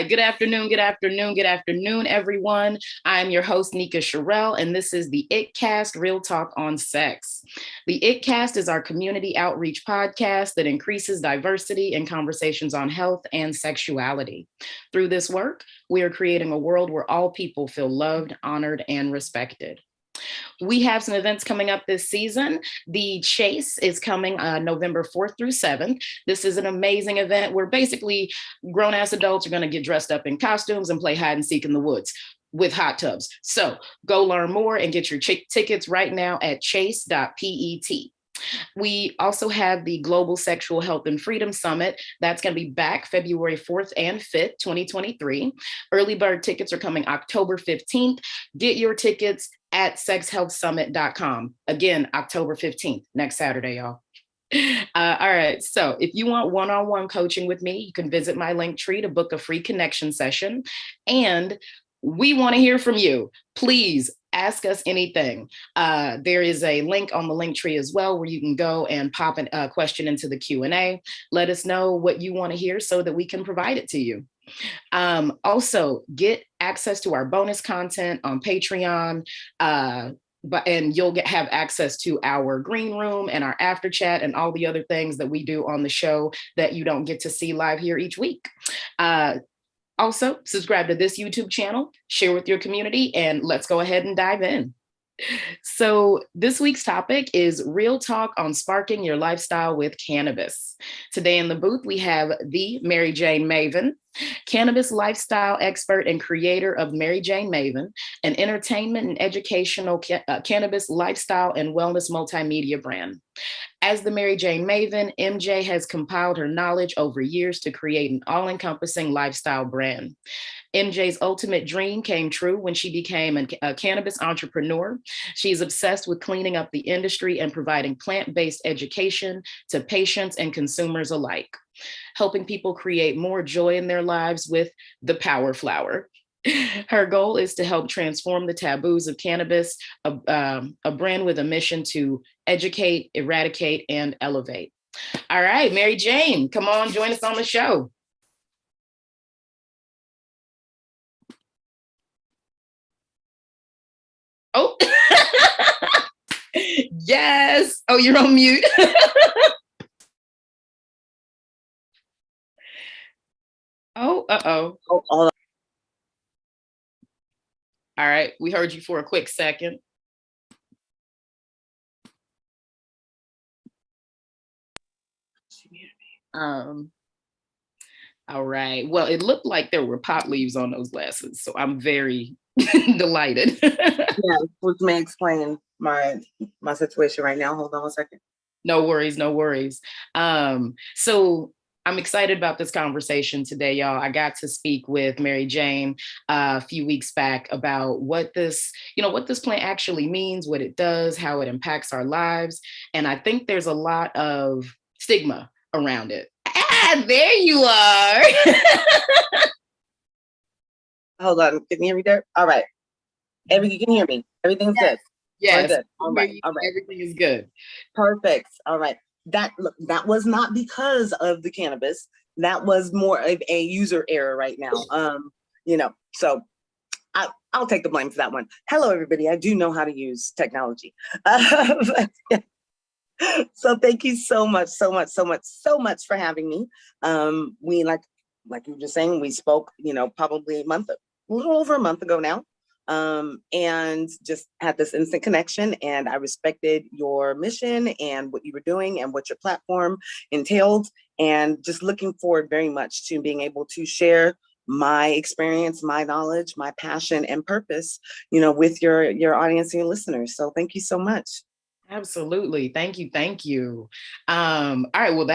Good afternoon, good afternoon, good afternoon, everyone. I'm your host, Nika Sherrill, and this is the ItCast Real Talk on Sex. The ItCast is our community outreach podcast that increases diversity in conversations on health and sexuality. Through this work, we are creating a world where all people feel loved, honored, and respected. We have some events coming up this season. The Chase is coming November 4th through 7th. This is an amazing event where basically grown-ass adults are going to get dressed up in costumes and play hide and seek in the woods with hot tubs. So go learn more and get your tickets right now at chase.pet. We also have the Global Sexual Health and Freedom Summit. That's going to be back February 4th and 5th, 2023. Early bird tickets are coming October 15th. Get your tickets at sexhealthsummit.com. Again, October 15th, next Saturday, y'all. All right. So if you want one-on-one coaching with me, you can visit my link tree to book a free connection session. And we want to hear from you. Please ask us anything. There is a link on the link tree as well where you can go and pop a question into the Q&A. Let us know what you want to hear so that we can provide it to you. Also, get access to our bonus content on Patreon. And you'll have access to our green room and our after chat and all the other things that we do on the show that you don't get to see live here each week. Also, subscribe to this YouTube channel, share with your community, and let's go ahead and dive in. So this week's topic is real talk on sparking your lifestyle with cannabis. Today in the booth, we have the MariJayne Maven, cannabis lifestyle expert and creator of MariJayne Maven, an entertainment and educational cannabis lifestyle and wellness multimedia brand. As the MariJayne Maven, MJ has compiled her knowledge over years to create an all-encompassing lifestyle brand. MJ's ultimate dream came true when she became a cannabis entrepreneur. She's obsessed with cleaning up the industry and providing plant-based education to patients and consumers alike, helping people create more joy in their lives with the Power Flower. Her goal is to help transform the taboos of cannabis, a brand with a mission to educate, eradicate, and elevate. All right, MariJayne, come on, join us on the show. Oh, yes. Oh, you're on mute. Oh, uh-oh. Oh, all right, we heard you for a quick second. All right. Well, it looked like there were pot leaves on those glasses, so I'm very delighted. Yeah, which may explain my situation right now. Hold on a second. No worries, no worries. So I'm excited about this conversation today, y'all. I got to speak with MariJayne a few weeks back about what this plant actually means, what it does, how it impacts our lives. And I think there's a lot of stigma around it. Ah, there you are. Hold on, can you hear me there? All right. You can hear me. Everything's good. Yes. Good. All right. Everything is good. Perfect. All right. That was not because of the cannabis. That was more of a user error right now. So I'll take the blame for that one. Hello, everybody. I do know how to use technology. So thank you so much for having me. We like you were just saying, we spoke, probably a little over a month ago now. And just had this instant connection, and I respected your mission and what you were doing and what your platform entailed, and just looking forward very much to being able to share my experience, my knowledge, my passion and purpose, with your audience and your listeners. So thank you so much. Absolutely. Thank you. Thank you. All right. Well,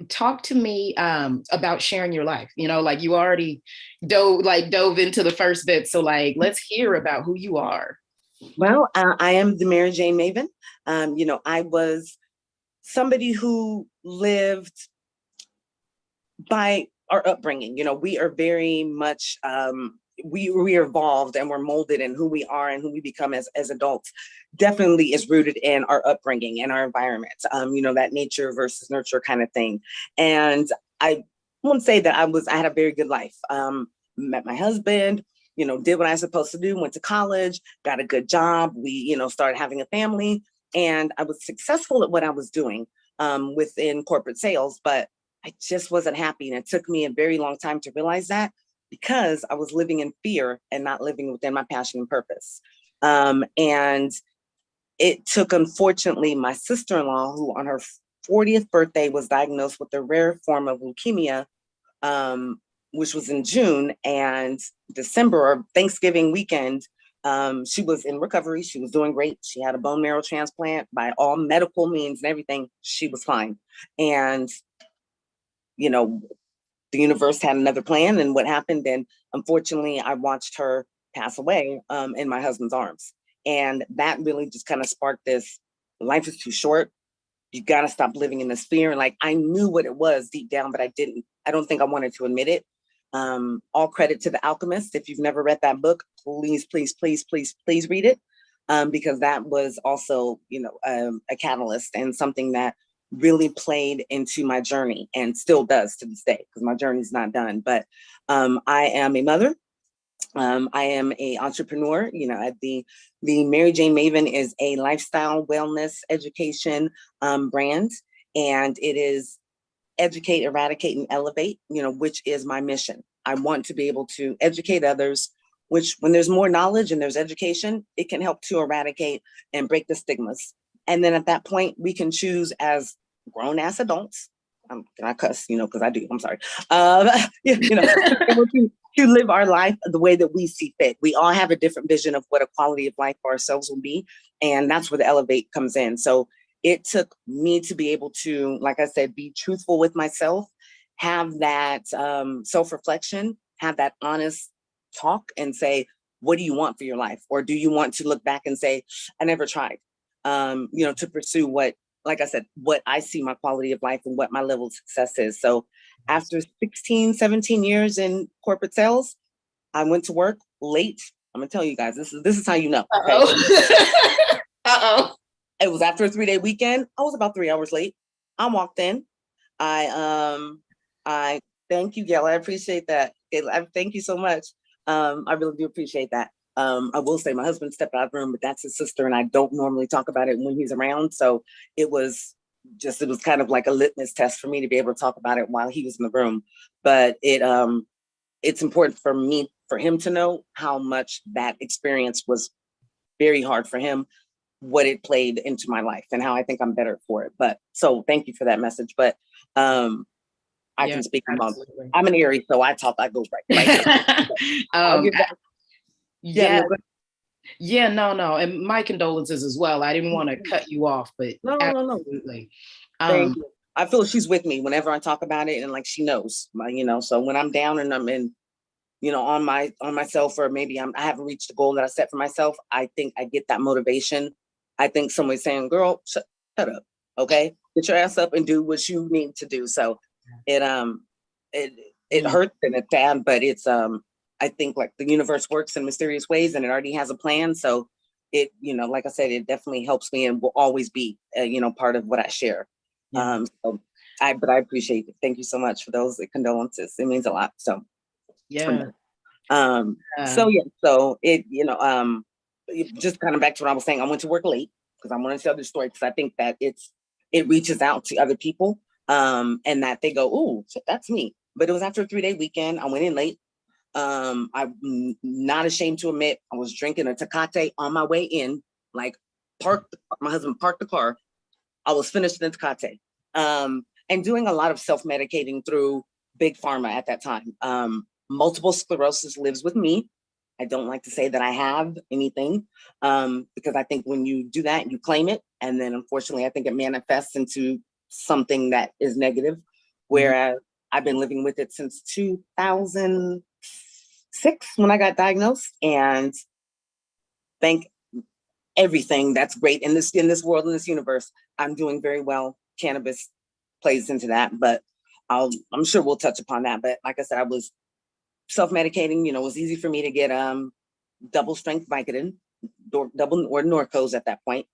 talk to me about sharing your life. You already dove into the first bit. So let's hear about who you are. Well, I am the MariJayne Maven. I was somebody who lived by our upbringing. We are very much, we evolved and we're molded in who we are and who we become as adults. Definitely is rooted in our upbringing and our environment, that nature versus nurture kind of thing. And I won't say that I had a very good life. Met my husband, did what I was supposed to do, went to college, got a good job. We, started having a family, and I was successful at what I was doing within corporate sales, but I just wasn't happy. And it took me a very long time to realize that, because I was living in fear and not living within my passion and purpose. And it took, unfortunately, my sister-in-law, who on her 40th birthday was diagnosed with a rare form of leukemia, which was in June, and December or Thanksgiving weekend, she was in recovery. She was doing great. She had a bone marrow transplant by all medical means and everything. She was fine. And, the universe had another plan, and what happened. And unfortunately, I watched her pass away in my husband's arms. And that really just kind of sparked this: life is too short. You got to stop living in this fear. And like, I knew what it was deep down, but I don't think I wanted to admit it. All credit to The Alchemist. If you've never read that book, please, please, please, please, please read it. Because that was also, a catalyst and something that really played into my journey, and still does to this day, because my journey's not done. But I am a mother. I am a entrepreneur. At the MariJayne Maven is a lifestyle wellness education brand, and it is educate, eradicate, and elevate, which is my mission. I want to be able to educate others, which, when there's more knowledge and there's education, it can help to eradicate and break the stigmas. And then at that point, we can choose, as grown ass adults, can I cuss, because I do, I'm sorry, to live our life the way that we see fit. We all have a different vision of what a quality of life for ourselves will be. And that's where the elevate comes in. So it took me to be able to, like I said, be truthful with myself, have that self-reflection, have that honest talk, and say, what do you want for your life? Or do you want to look back and say, I never tried, to pursue what, like I said, what I see my quality of life and what my level of success is. So after 16, 17 years in corporate sales, I went to work late. I'm gonna tell you guys, this is how you know. Okay? Uh-oh. It was after a 3-day weekend. I was about 3 hours late. I walked in. I thank you, Gail. I appreciate that. I thank you so much. I really do appreciate that. I will say my husband stepped out of the room, but that's his sister, and I don't normally talk about it when he's around. So it was kind of like a litmus test for me to be able to talk about it while he was in the room. But it's important for him to know how much that experience was very hard for him, what it played into my life, and how I think I'm better for it. But so thank you for that message. But I can speak about, I'm an Aries, so I go right. No. And my condolences as well. I didn't want to cut you off, but no. Absolutely. Thank you. I feel she's with me whenever I talk about it, and like she knows, so when I'm down and I'm in, on myself, or maybe I haven't reached the goal that I set for myself, I think I get that motivation. I think somebody's saying, girl, shut up. Okay. Get your ass up and do what you need to do. So it hurts and it's bad, but it's, I think like the universe works in mysterious ways, and it already has a plan. So it, like I said, it definitely helps me and will always be, part of what I share. Yeah. But I appreciate it. Thank you so much for those condolences. It means a lot. So, yeah. So it, just kind of back to what I was saying, I went to work late because I want to tell this story, because I think that it reaches out to other people, and that they go, "Ooh, that's me." But it was after a 3-day weekend. I went in late. I'm not ashamed to admit I was drinking a Tecate on my way in. Like, my husband parked the car. I was finishing the Tecate, and doing a lot of self-medicating through Big Pharma at that time. Multiple sclerosis lives with me. I don't like to say that I have anything, because I think when you do that, you claim it. And then unfortunately, I think it manifests into something that is negative. Whereas I've been living with it since 2006 when I got diagnosed, and thank everything that's great in this world, in this universe, I'm doing very well. Cannabis plays into that, but I'm sure we'll touch upon that. But like I said, I was self-medicating. It was easy for me to get double strength Vicodin, double or Norcos at that point.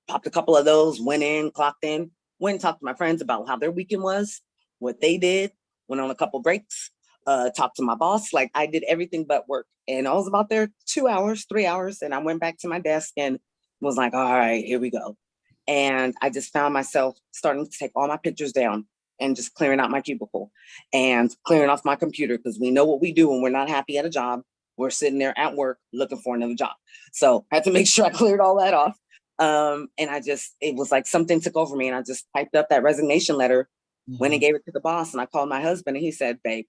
Popped a couple of those, went in, clocked in, went and talked to my friends about how their weekend was, what they did. went on a couple breaks, talked to my boss. Like I did everything but work. And I was about there 2 hours, 3 hours. And I went back to my desk and was like, all right, here we go. And I just found myself starting to take all my pictures down and just clearing out my cubicle and clearing off my computer, because we know what we do when we're not happy at a job. We're sitting there at work looking for another job. So I had to make sure I cleared all that off. And it was like something took over me, and I just typed up that resignation letter, went and gave it to the boss, and I called my husband and he said, babe,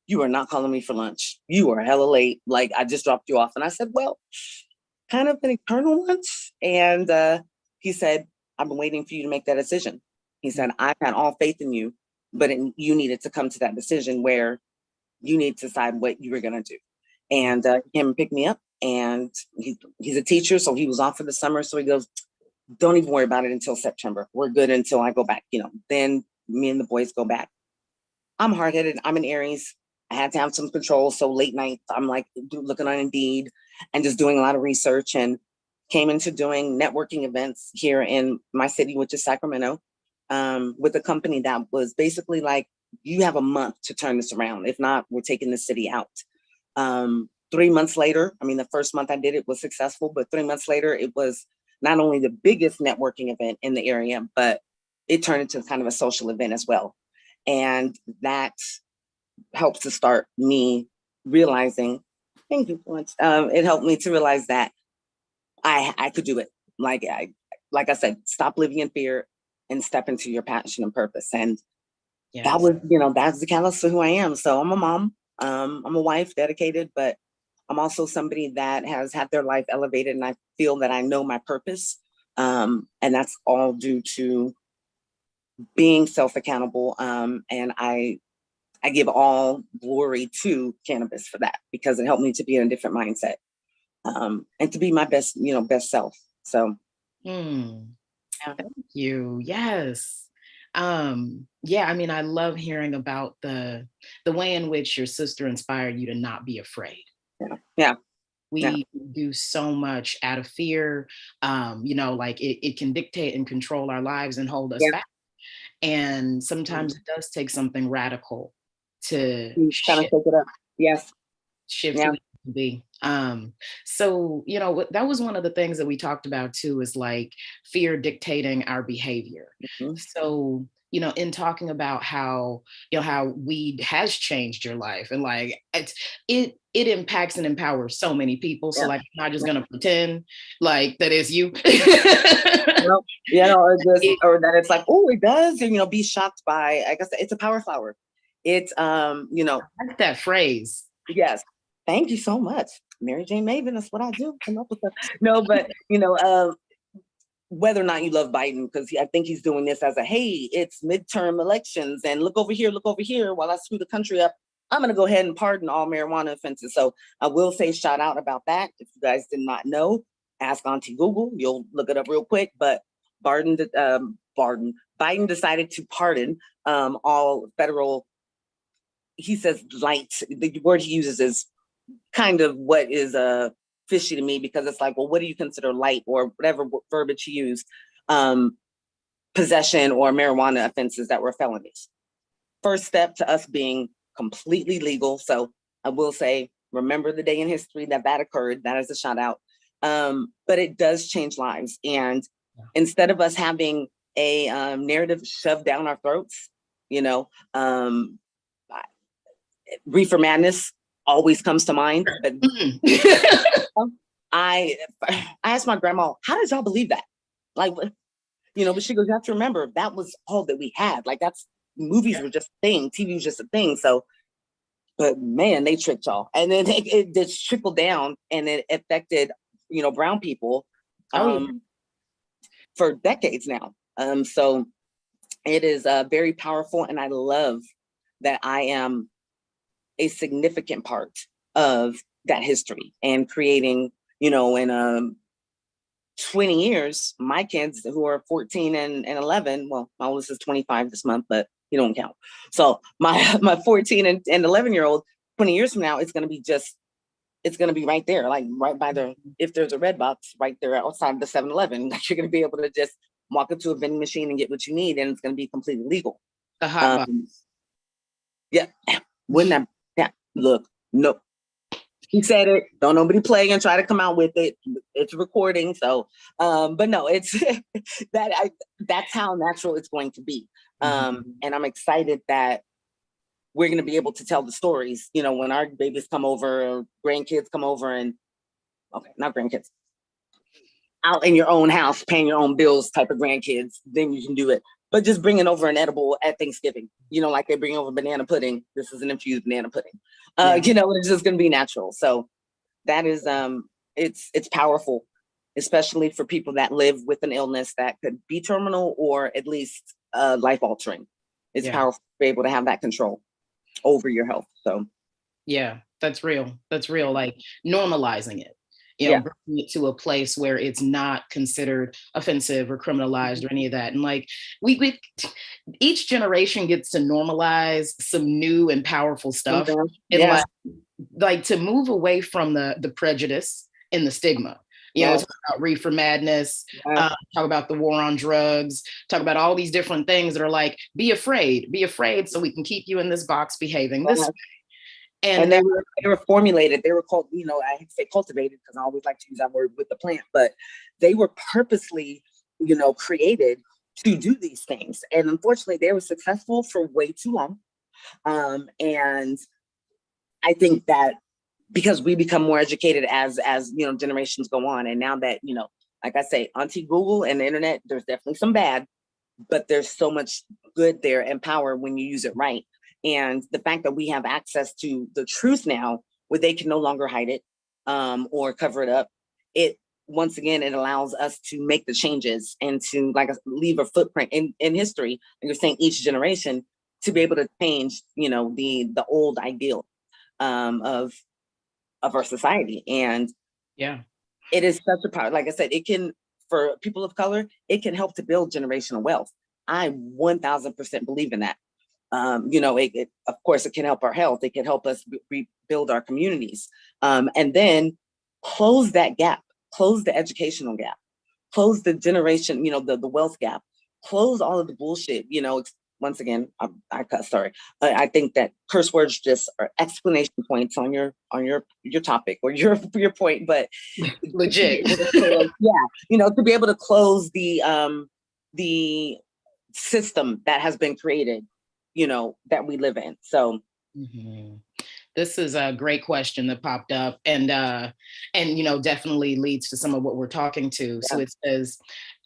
you are not calling me for lunch. You are hella late. Like I just dropped you off. And I said, well, kind of an eternal lunch. And he said, I've been waiting for you to make that decision. He said, I've had all faith in you, but you needed to come to that decision where you need to decide what you were going to do. And him picked me up, and he's a teacher. So he was off for the summer. So he goes, don't even worry about it until September. We're good until I go back. Then me and the boys go back. I'm hard-headed. I'm an Aries. I had to have some control. So late nights, I'm like looking on Indeed and just doing a lot of research, and came into doing networking events here in my city, which is Sacramento, with a company that was basically like, you have a month to turn this around. If not, we're taking the city out. 3 months later, I mean, the first month I did it was successful, but 3 months later, it was not only the biggest networking event in the area, but it turned into kind of a social event as well. And that helps to start me realizing, thank you so much. It helped me to realize that I could do it. Like I said, stop living in fear and step into your passion and purpose. And that was, that's the catalyst for who I am. So I'm a mom, I'm a wife, dedicated, but I'm also somebody that has had their life elevated, and I feel that I know my purpose. And that's all due to being self-accountable. And I give all glory to cannabis for that, because it helped me to be in a different mindset, and to be my best, best self. So. Thank you. Yes. Yeah, I mean, I love hearing about the way in which your sister inspired you to not be afraid. Yeah. We do so much out of fear. Like it can dictate and control our lives and hold us back. And sometimes it does take something radical to kind of take it up. Yes. Shift who we can be. So, that was one of the things that we talked about too, is like fear dictating our behavior. So, in talking about how weed has changed your life, and like it impacts and empowers so many people. So like, I'm not just gonna pretend like that is you. Or that it's like, oh, it does, and be shocked by, I guess it's a power flower. It's I like that phrase. Yes. Thank you so much. MariJayne Maven, that's what I do. Come up with that. No, but whether or not you love Biden, because I think he's doing this as a, hey, it's midterm elections, and look over here while I screw the country up. I'm going to go ahead and pardon all marijuana offenses. So I will say shout out about that. If you guys did not know, ask Auntie Google. You'll look it up real quick. But Biden decided to pardon all federal, he says light. The word he uses is kind of what is fishy to me, because it's like, well, what do you consider light, or whatever verbiage you use, possession or marijuana offenses that were felonies. First step to us being completely legal. So I will say, remember the day in history that occurred. That is a shout out. But it does change lives. And instead of us having a narrative shoved down our throats, reefer madness always comes to mind. But I asked my grandma, how did y'all believe that? Like, but she goes, you have to remember, that was all that we had. Like, movies were just a thing. TV was just a thing. So, but man, they tricked y'all. And then it just trickled down, and it affected, brown people for decades now. So it is very powerful. And I love that I am a significant part of that history, and creating, in 20 years, my kids who are 14 and 11, well, my oldest is 25 this month, but you don't count. So my 14 and 11-year-old, 20 years from now, it's going to be right there, like right by if there's a red box right there outside the 7-Eleven, like you're going to be able to just walk into a vending machine and get what you need, and it's going to be completely legal. The hot box. Yeah. Wouldn't that, yeah, look, no, he said it. Don't nobody play and try to come out with it. It's recording. So, but no, it's that's how natural it's going to be. And I'm excited that we're going to be able to tell the stories, you know, when our babies come over or grandkids come over and, okay, not grandkids, out in your own house, paying your own bills type of grandkids, then you can do it. But just bringing over an edible at Thanksgiving, you know, like they bring over banana pudding. This is an infused banana pudding. You know, it's just going to be natural. So that is, it's powerful, especially for people that live with an illness that could be terminal or at least life altering. It's powerful to be able to have that control over your health. So yeah, that's real. That's real. Like normalizing it, you know, bringing it to a place where it's not considered offensive or criminalized or any of that. And like we each generation gets to normalize some new and powerful stuff. And like to move away from the prejudice and the stigma. You know, talk about reefer madness, talk about the war on drugs, talk about all these different things that are like, be afraid so we can keep you in this box behaving this way. And they were formulated, they were called, you know, I hate to say cultivated because I always like to use that word with the plant, but they were purposely, you know, created to do these things. And unfortunately, they were successful for way too long. And I think that because we become more educated as you know, generations go on, and now that, you know, like I say, Auntie Google and the internet, there's definitely some bad, but there's so much good there and power when you use it right. And the fact that we have access to the truth now, where they can no longer hide it or cover it up, it once again, it allows us to make the changes and to like leave a footprint in history. And you're saying each generation to be able to change, you know, the old ideal of our society. And it is such a power. Like I said, it can, for people of color, it can help to build generational wealth. I 1000% believe in that. You know, it of course, it can help our health. It can help us rebuild our communities, and then close that gap, close the educational gap, close the generation, you know, the wealth gap, close all of the bullshit. You know, once again, I cuss, sorry. I think that curse words just are exclamation points on your topic or your point, but legit. You know, to be able to close the system that has been created, you know, that we live in. So this is a great question that popped up, and you know, definitely leads to some of what we're talking to. So it says,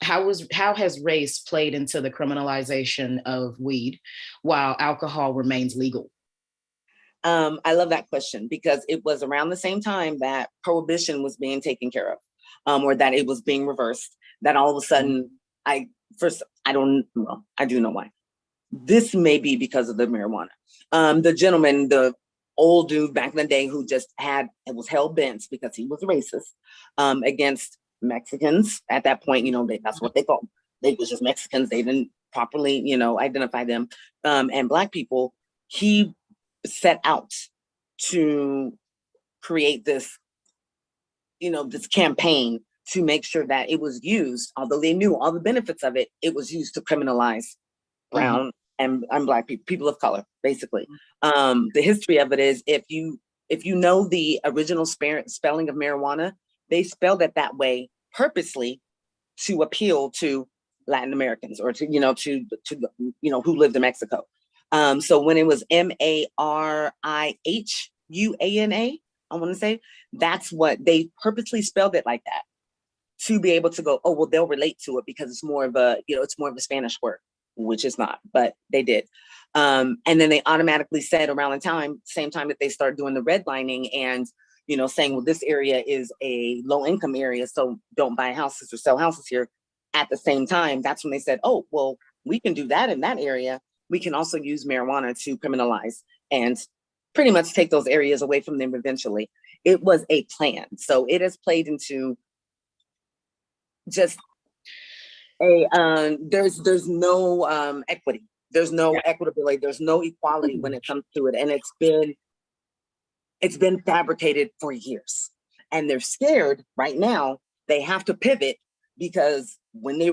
how has race played into the criminalization of weed while alcohol remains legal? I love that question because it was around the same time that prohibition was being taken care of, or that it was being reversed, that all of a sudden, I do know why. This may be because of the marijuana. The gentleman, the old dude back in the day who just was hell bent because he was racist against Mexicans at that point, you know, that's what they thought. They was just Mexicans. They didn't properly, you know, identify them. And Black people, he set out to create this, you know, this campaign to make sure that it was used, although they knew all the benefits of it, it was used to criminalize brown and Black people of color, basically. The history of it is, if you know the original spelling of marijuana, they spelled it that way purposely to appeal to Latin Americans or to you know who lived in Mexico. So when it was MariJuana, I want to say, that's what they purposely spelled it like that, to be able to go, oh well, they'll relate to it because it's more of a, you know, it's more of a Spanish word, which is not, but they did. And then they automatically said around the same time that they start doing the redlining and, you know, saying, well, this area is a low income area, so don't buy houses or sell houses here. At the same time, that's when they said, oh, well, we can do that in that area. We can also use marijuana to criminalize and pretty much take those areas away from them eventually. It was a plan. So it has played into just there's no equity, there's no equitability, there's no equality when it comes to it, and it's been fabricated for years, and they're scared right now. They have to pivot because when they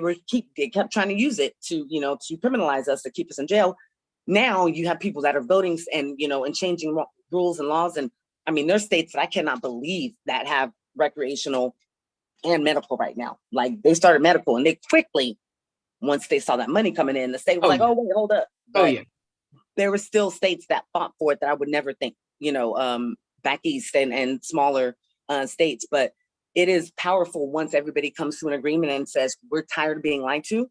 kept trying to use it to, you know, to criminalize us, to keep us in jail, now you have people that are voting and, and changing rules and laws. And I mean, there's states that I cannot believe that have recreational and medical right now. Like they started medical and they quickly, once they saw that money coming in, the state was oh, wait, hold up. But there were still states that fought for it that I would never think, back east and smaller states. But it is powerful once everybody comes to an agreement and says, we're tired of being lied to.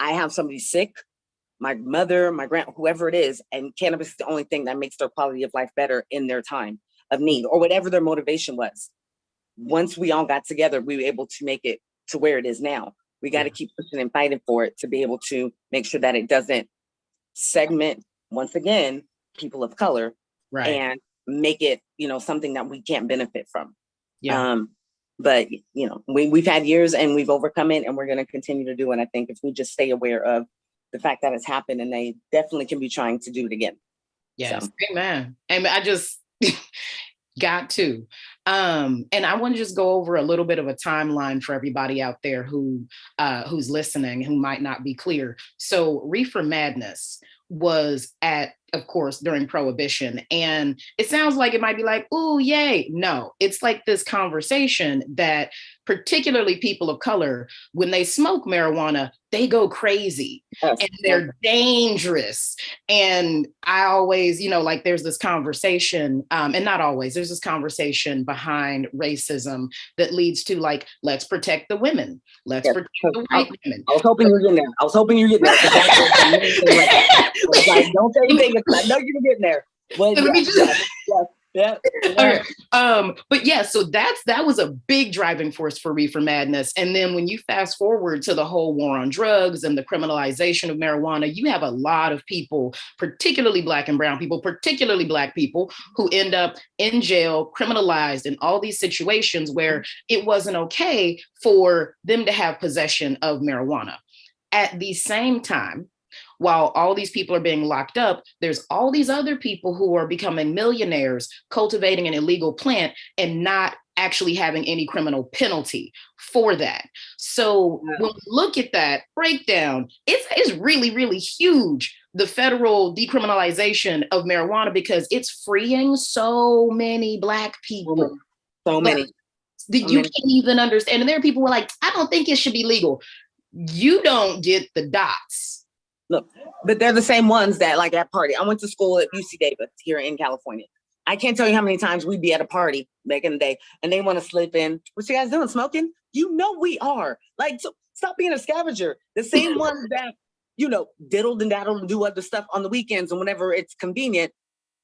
I have somebody sick, my mother, my grand, whoever it is, and cannabis is the only thing that makes their quality of life better in their time of need or whatever their motivation was. Once we all got together, we were able to make it to where it is now. We got to keep pushing and fighting for it to be able to make sure that it doesn't segment, once again, people of color, and make it, something that we can't benefit from. But we've had years and we've overcome it, and we're going to continue to do it. I think if we just stay aware of the fact that it's happened, and they definitely can be trying to do it again. Yes, so. Amen. I just got to. And I want to just go over a little bit of a timeline for everybody out there who's listening, who might not be clear. So Reefer Madness was of course, during Prohibition. And it sounds like it might be like, ooh, yay. No, it's like this conversation that particularly people of color, when they smoke marijuana, they go crazy and they're dangerous. And I always, like there's this conversation, and not always, there's this conversation behind racism that leads to like, let's protect the women. Let's protect the white women. I was hoping you were getting there. Like, don't say anything. I know you're getting there. But Okay. But yeah, so that was a big driving force for Reefer Madness. And then when you fast forward to the whole war on drugs and the criminalization of marijuana, you have a lot of people, particularly Black and brown people, particularly Black people, who end up in jail, criminalized in all these situations where it wasn't okay for them to have possession of marijuana. At the same time, while all these people are being locked up, there's all these other people who are becoming millionaires, cultivating an illegal plant and not actually having any criminal penalty for that. So when we look at that breakdown, it's really, really huge, the federal decriminalization of marijuana, because it's freeing so many Black people. So many. That you can't even understand. And there are people who are like, I don't think it should be legal. You don't get the dots. Look, but they're the same ones that like at party. I went to school at UC Davis here in California. I can't tell you how many times we'd be at a party back in the day and they want to slip in. What you guys doing? Smoking? We are. Like, so stop being a scavenger. The same ones that, diddled and daddled and do other stuff on the weekends and whenever it's convenient,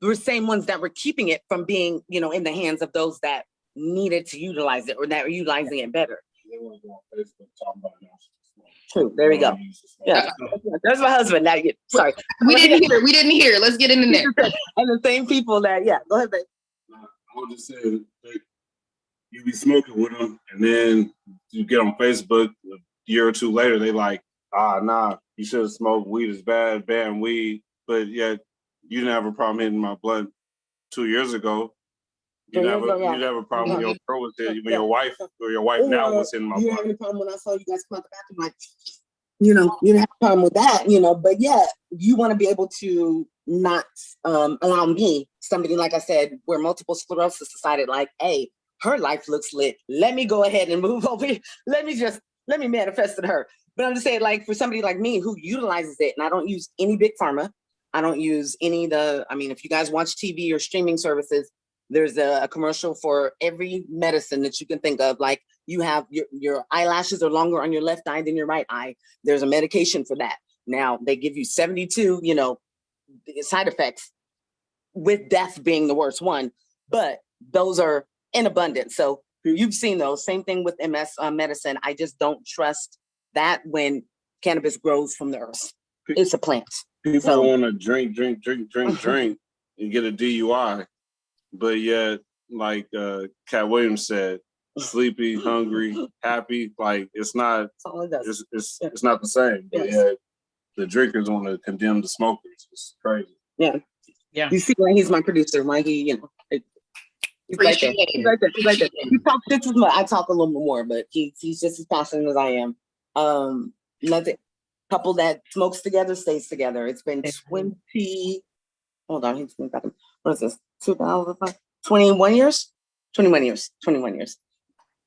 the same ones that were keeping it from being, in the hands of those that needed to utilize it or that were utilizing it better. They want to go on Facebook talking about it. True. There we go. Yeah, there's my husband. Now, sorry, we didn't hear. Let's get into that. And the same people that, go ahead, babe. I was just saying, you be smoking with them, and then you get on Facebook a year or two later, they like, nah, you should have smoked weed is bad, ban weed, but yet you didn't have a problem hitting my blunt 2 years ago. You didn't have a problem when your girl was there, when your wife now was in my blunt. You had a problem when I saw you guys come out the bathroom, like, you didn't have a problem with that, but yeah, you want to be able to not allow me, somebody, like I said, where multiple sclerosis decided like, hey, her life looks lit. Let me go ahead and move over here. Let me manifest in her. But I'm just saying, like, for somebody like me who utilizes it, and I don't use any big pharma, I don't use any if you guys watch TV or streaming services, there's a commercial for every medicine that you can think of. Like, you have your eyelashes are longer on your left eye than your right eye. There's a medication for that. Now they give you 72, side effects, with death being the worst one, but those are in abundance. So you've seen those. Same thing with MS medicine. I just don't trust that when cannabis grows from the earth. It's a plant. People want to drink and get a DUI. But yet, like Cat Williams said, sleepy, hungry, happy, like it's not it's not the same. But yet the drinkers want to condemn the smokers. It's crazy. Yeah. You see why he's my producer, why he, he's right there. He's right there. He talks just as much. I talk a little bit more, but he's just as passionate as I am. Nothing. Couple that smokes together stays together. It's been 20, hold on, what is this? 2005, 21 years? 21 years, 21 years.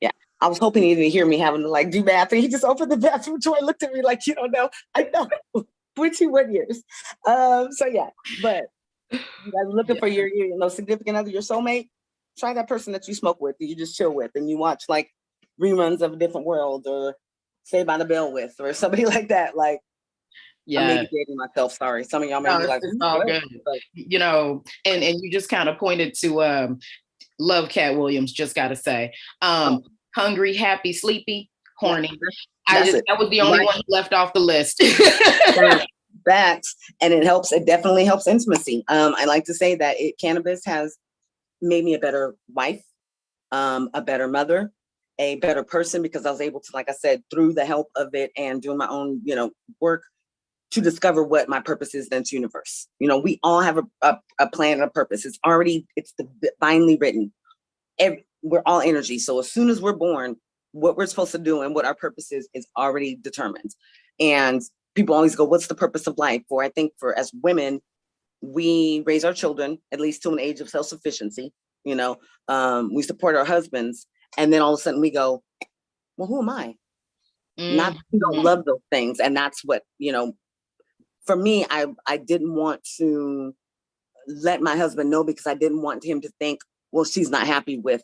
Yeah. I was hoping he didn't hear me having to like do math. And he just opened the bathroom door and looked at me like, you don't know. I know. 21 years. So yeah, but you guys looking for your significant other, your soulmate, try that person that you smoke with, that you just chill with, and you watch like reruns of A Different World or Saved by the Bell with, or somebody like that. Like, yeah, I may be dating myself. Sorry, some of y'all may be like, it's all good. But, you know, and you just kind of pointed to love Cat Williams. Just got to say, hungry, happy, sleepy, horny. Yeah, that was the only one left off the list. Facts, and it helps. It definitely helps intimacy. I like to say that cannabis has made me a better wife, a better mother, a better person, because I was able to, like I said, through the help of it and doing my own, work, to discover what my purpose is in this universe. We all have a plan and a purpose. It's divinely written. We're all energy. So as soon as we're born, what we're supposed to do and what our purpose is already determined. And people always go, what's the purpose of life? Or I think as women, we raise our children, at least to an age of self-sufficiency. We support our husbands. And then all of a sudden we go, well, who am I? Not, we don't love those things. And that's what, for me, I didn't want to let my husband know, because I didn't want him to think, well, she's not happy with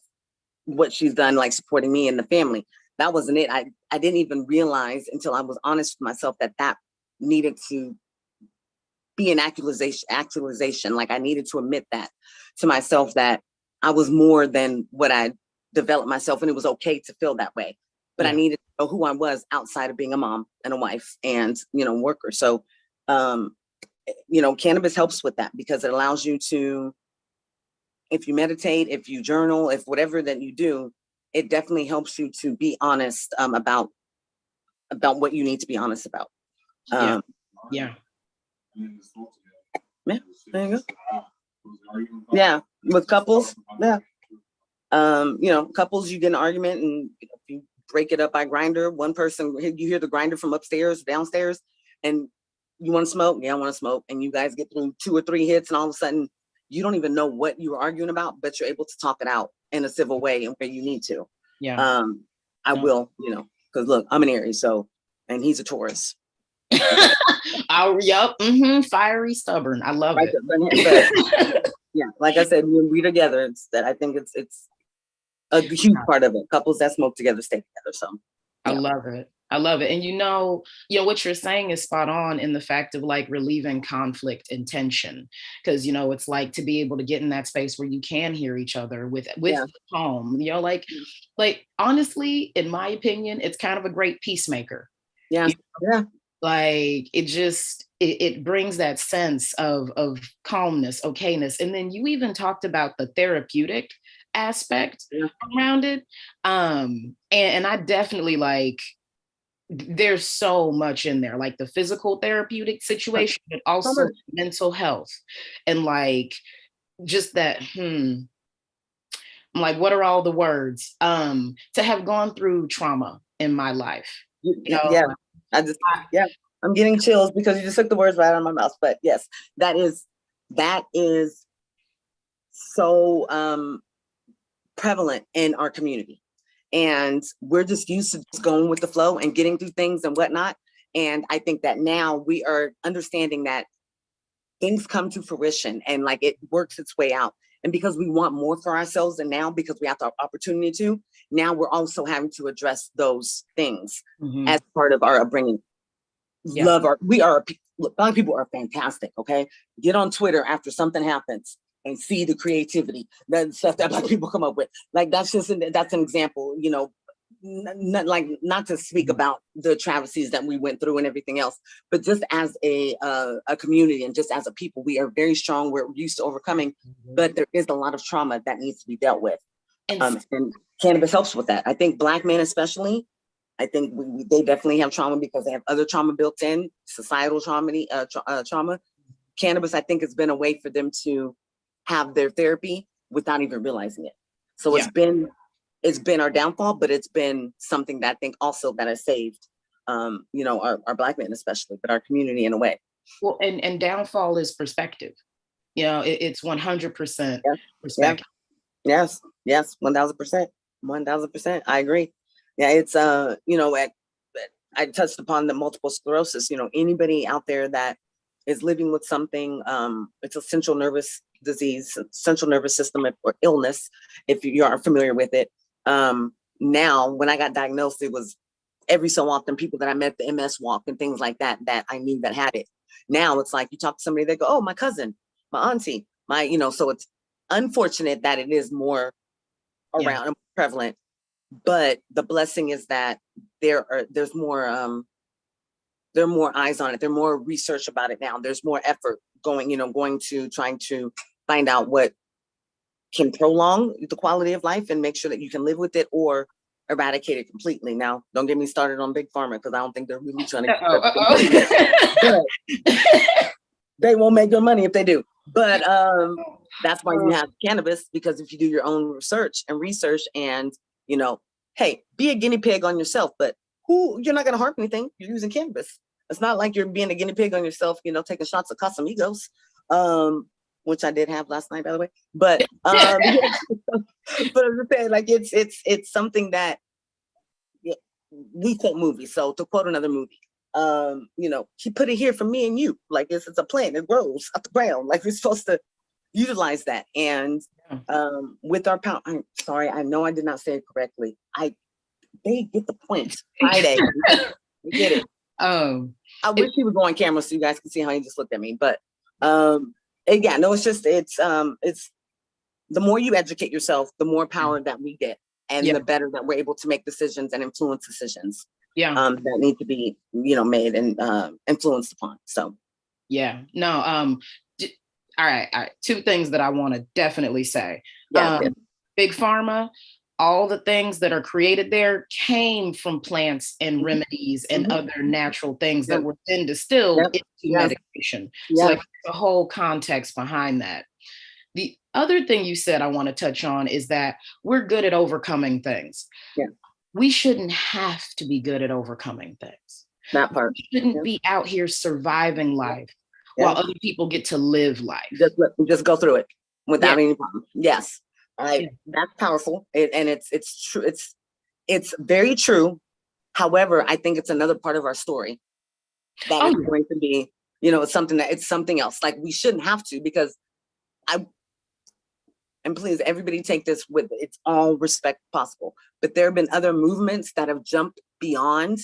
what she's done, like supporting me and the family. That wasn't it. I didn't even realize until I was honest with myself that needed to be an actualization. Like I needed to admit that to myself, that I was more than what I developed myself, and it was okay to feel that way. But I needed to know who I was outside of being a mom and a wife and, worker. So, cannabis helps with that, because it allows you to, if you meditate, if you journal, if whatever that you do, it definitely helps you to be honest about what you need to be honest about. Yeah. Yeah, there you go. Yeah, with couples, yeah. Couples, you get an argument, and if you break it up by grinder, one person, you hear the grinder from upstairs, downstairs, and you want to smoke? Yeah, I want to smoke. And you guys get through 2 or 3 hits, and all of a sudden, you don't even know what you were arguing about, but you're able to talk it out in a civil way and where you need to. Yeah. I will, because look, I'm an Aries, and he's a Taurus. Fiery, stubborn. I love it. But, yeah, like I said, when we're together, I think it's a huge part of it. Couples that smoke together stay together. So yeah. I love it. And what you're saying is spot on in the fact of like relieving conflict and tension. Because, it's like to be able to get in that space where you can hear each other with calm, like honestly, in my opinion, it's kind of a great peacemaker. Yeah. Yeah. Like it brings that sense of calmness, okayness. And then you even talked about the therapeutic aspect around it. And I definitely there's so much in there, like the physical therapeutic situation, but also mental health. And just that, I'm like, what are all the words? To have gone through trauma in my life. Yeah. I'm getting chills because you just took the words right out of my mouth. But yes, that is so prevalent in our community. And we're just used to just going with the flow and getting through things and whatnot. And I think that now we are understanding that things come to fruition and it works its way out. And because we want more for ourselves, and now because we have the opportunity to, now we're also having to address those things as part of our upbringing. Yeah. A lot of people are fantastic. Okay. Get on Twitter after something happens and see the creativity, that stuff that Black people come up with. That's an example, not to speak about the travesties that we went through and everything else, but just as a community and just as a people, we are very strong. We're used to overcoming, but there is a lot of trauma that needs to be dealt with. And cannabis helps with that. I think Black men, especially, I think they definitely have trauma because they have other trauma built in, societal trauma. Cannabis, I think, has been a way for them to have their therapy without even realizing it. So it's been our downfall, but it's been something that I think also that has saved our Black men especially, but our community in a way. Well, and downfall is perspective. It's 100% perspective. Yes, 1000%, 1000%. I agree. Yeah, it's I touched upon the multiple sclerosis. Anybody out there that is living with something, it's a central nervous disease, central nervous system or illness, if you are familiar with it. Now, when I got diagnosed, it was every so often people that I met the MS walk and things like that I knew that had it. Now it's like you talk to somebody, they go, oh, my cousin, my auntie, so it's unfortunate that it is more around and prevalent. But the blessing is that there are more eyes on it. There's more research about it now. There's more effort going to trying to find out what can prolong the quality of life and make sure that you can live with it or eradicate it completely. Now, don't get me started on Big Pharma because I don't think they're really trying to. They won't make good money if they do. But that's why you have cannabis, because if you do your own research and hey, be a guinea pig on yourself, but you're not going to harm anything. You're using cannabis. It's not like you're being a guinea pig on yourself, taking shots of Casamigos, which I did have last night, by the way. But but I'm just saying, like it's something that we quote movies. So to quote another movie, he put it here for me and you. Like it's a plant, it grows out the ground. Like we're supposed to utilize that. And with our pound, I'm sorry, I know I did not say it correctly. They get the point. Friday, we get it. I wish he would go on camera so you guys can see how he just looked at me. But it's the more you educate yourself, the more power that we get, and the better that we're able to make decisions and influence decisions. That need to be made and influenced upon. So all right. Two things that I want to definitely say. Big Pharma, all the things that are created there came from plants and remedies and other natural things that were then distilled into medication. So like the whole context behind that. The other thing you said I want to touch on is that we're good at overcoming things. We shouldn't have to be good at overcoming things. That part. We shouldn't be out here surviving life while other people get to live life. Just go through it without any problem. Yes. That's powerful. And it's true. It's very true. However, I think it's another part of our story that is going to be, it's something else. Like we shouldn't have to, because and please, everybody take this with it's all respect possible. But there have been other movements that have jumped beyond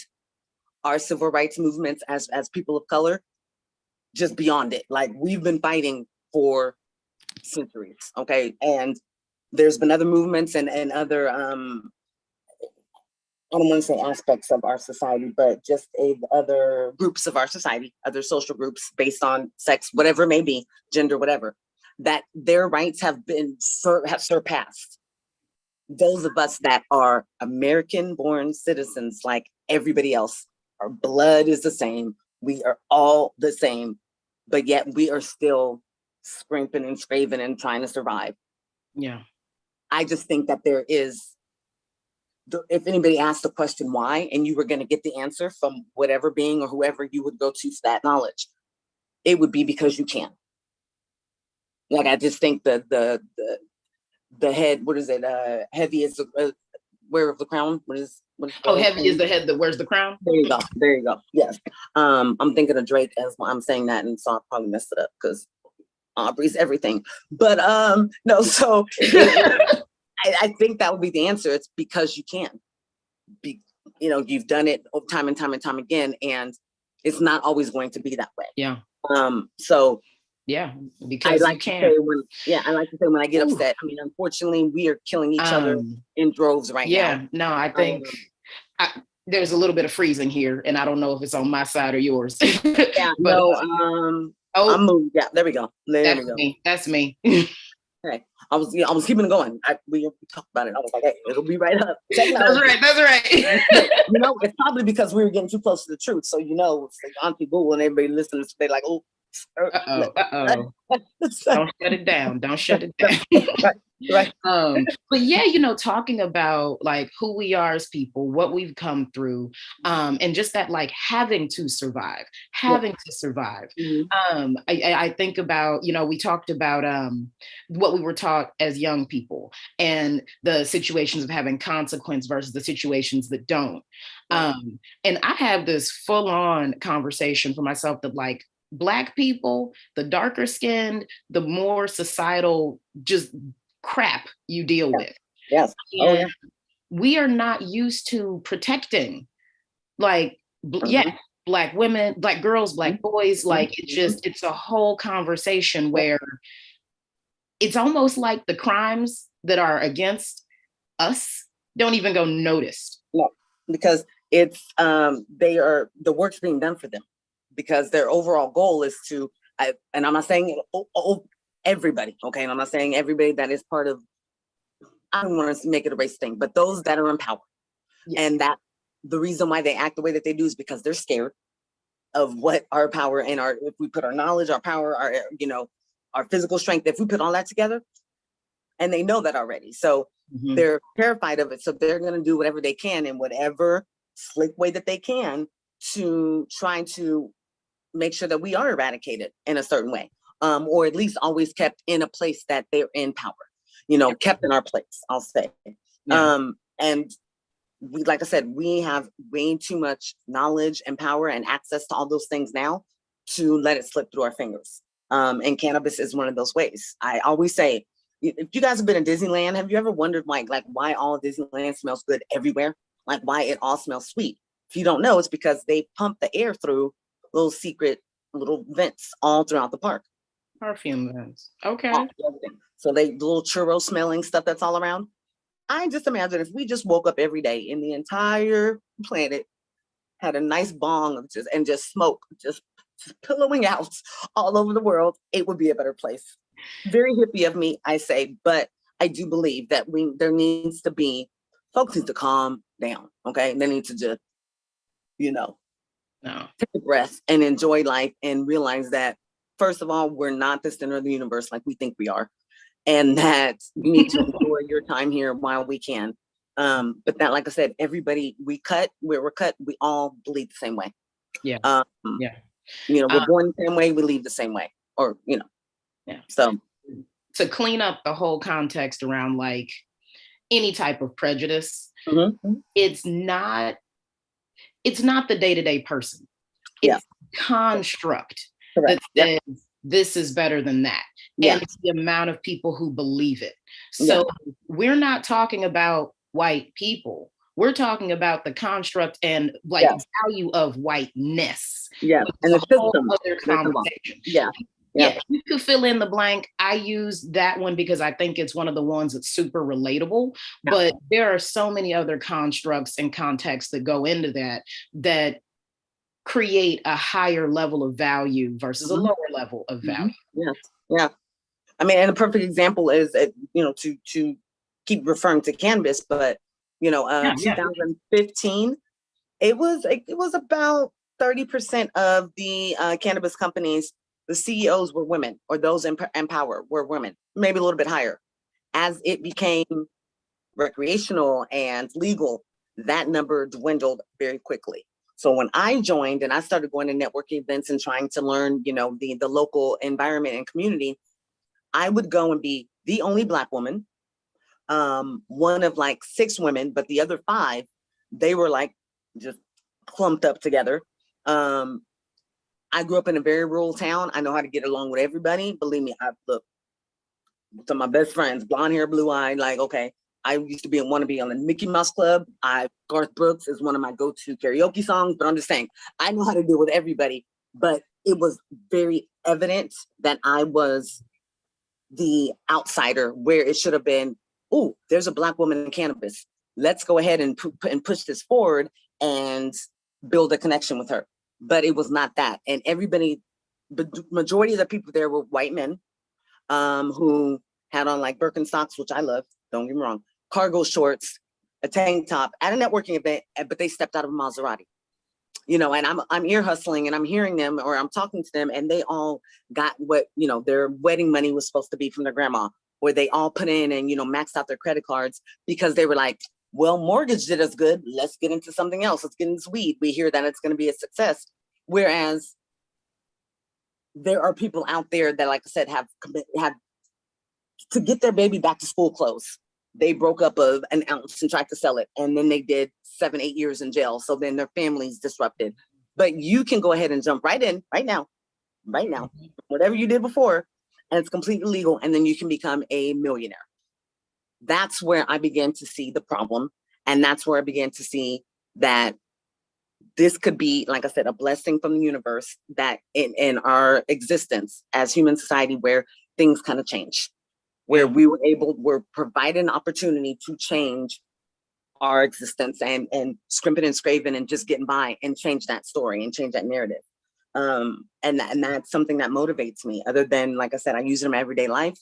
our civil rights movements as people of color, just beyond it. Like we've been fighting for centuries, okay? And there's been other movements and other, I don't want to say aspects of our society, but just other groups of our society, other social groups based on sex, whatever it may be, gender, whatever, that their rights have surpassed those of us that are American-born citizens like everybody else. Our blood is the same. We are all the same, but yet we are still scraping and scraping and trying to survive. Yeah. I just think that there is, if anybody asked the question why, and you were going to get the answer from whatever being or whoever you would go to for that knowledge, it would be because you can. Like, I just think the head, what is it? Heavy is the wearer of the crown. What is heavy is the head that wears the crown. There you go. Yes. I'm thinking of Drake as I'm saying that, and so I probably messed it up because Aubrey's everything. But no, so I think that would be the answer. It's because you can. You've done it time and time and time again, and it's not always going to be that way. Yeah. So yeah, because I like to say when I get upset, I mean, unfortunately, we are killing each other in droves right now. Yeah, no, I think there's a little bit of freezing here, and I don't know if it's on my side or yours. Yeah, but, no, I'm moving. Yeah, there we go. That's me. Okay, I was keeping it going. We talked about it. I was like, hey, it'll be right up. That's right. It's probably because we were getting too close to the truth. So it's like Auntie Boo and everybody listening. They're like, oh. Don't shut it down. Right. But yeah, talking about like who we are as people, what we've come through, and just that like having to survive. Mhm. I think about, we talked about what we were taught as young people and the situations of having consequence versus the situations that don't. And I have this full-on conversation for myself that like Black people, the darker skinned, the more societal just crap you deal with. Yes. Oh And yeah. we are not used to protecting, like, Mhm. Black women, Black girls, Black boys. Like, Mhm. it's a whole conversation Yeah. where it's almost like the crimes that are against us don't even go noticed. No, because it's the work's being done for them, because their overall goal is to, and I'm not saying everybody, okay, and I'm not saying everybody that is part of, I don't want to make it a race thing, but those that are in power. Yes. And that the reason why they act the way that they do is because they're scared of what our power and if we put our knowledge, our power, our physical strength, if we put all that together, and they know that already. So they're terrified of it. So they're going to do whatever they can in whatever slick way that they can to try to make sure that we are eradicated in a certain way, or at least always kept in a place that they're in power, kept in our place, I'll say. Yeah. And we, like I said, we have way too much knowledge and power and access to all those things now to let it slip through our fingers. And cannabis is one of those ways. I always say, if you guys have been in Disneyland, have you ever wondered like why all of Disneyland smells good everywhere? Like why it all smells sweet? If you don't know, it's because they pump the air through little secret little vents all throughout the park. Perfume vents. Okay. So they little churro smelling stuff that's all around. I just imagine if we just woke up every day in the entire planet, had a nice bong of just smoke, just pillowing out all over the world, it would be a better place. Very hippie of me, I say, but I do believe that there needs to be, folks need to calm down, okay? They need to just, No. take a breath and enjoy life and realize that, first of all, we're not the center of the universe like we think we are, and that you need to enjoy your time here while we can. But that, like I said, everybody, where we're cut, we all bleed the same way. Yeah. Yeah. We're born the same way, we leave the same way, or, Yeah. So to clean up the whole context around like any type of prejudice, it's not the day-to-day person. It's construct that says this is better than that. And it's the amount of people who believe it. So we're not talking about white people. We're talking about the construct and like value of whiteness. Yeah. And the whole system. other conversation. Yeah, you could fill in the blank. I use that one because I think it's one of the ones that's super relatable, but there are so many other constructs and contexts that go into that create a higher level of value versus a lower level of value. Yeah. I mean, and a perfect example is, to keep referring to cannabis, but 2015, it was about 30% of the cannabis companies, the CEOs were women, or those in power were women, maybe a little bit higher. As it became recreational and legal, that number dwindled very quickly. So when I joined and I started going to networking events and trying to learn, the local environment and community, I would go and be the only Black woman, one of like 6 women, but the other 5, they were like just clumped up together. I grew up in a very rural town. I know how to get along with everybody. Believe me, I look to my best friends, blonde hair, blue eye, like, okay, I used to want to be on the Mickey Mouse Club. Garth Brooks is one of my go-to karaoke songs, but I'm just saying, I know how to deal with everybody. But it was very evident that I was the outsider, where it should have been, oh, there's a Black woman in cannabis. Let's go ahead and push this forward and build a connection with her. But it was not that. And everybody, the majority of the people there were white men, who had on like Birkenstocks, which I love, don't get me wrong, cargo shorts, a tank top at a networking event, but they stepped out of a Maserati. And I'm ear hustling and I'm hearing them, or I'm talking to them, and they all got what, their wedding money was supposed to be from their grandma, or they all put in and, maxed out their credit cards because they were like, well, mortgage did us good. Let's get into something else. Let's get into weed. We hear that it's going to be a success. Whereas there are people out there that, like I said, have to get their baby back to school clothes. They broke up an ounce and tried to sell it. And then they did 7-8 years in jail. So then their family's disrupted. But you can go ahead and jump right in right now, whatever you did before, and it's completely legal. And then you can become a millionaire. That's where I began to see the problem. And that's where I began to see that this could be, like I said, a blessing from the universe, that in our existence as human society, where things kind of change, where we're provided an opportunity to change our existence and scrimping and scraping and just getting by and change that story and change that narrative. And that's something that motivates me, other than, like I said, I use it in my everyday life.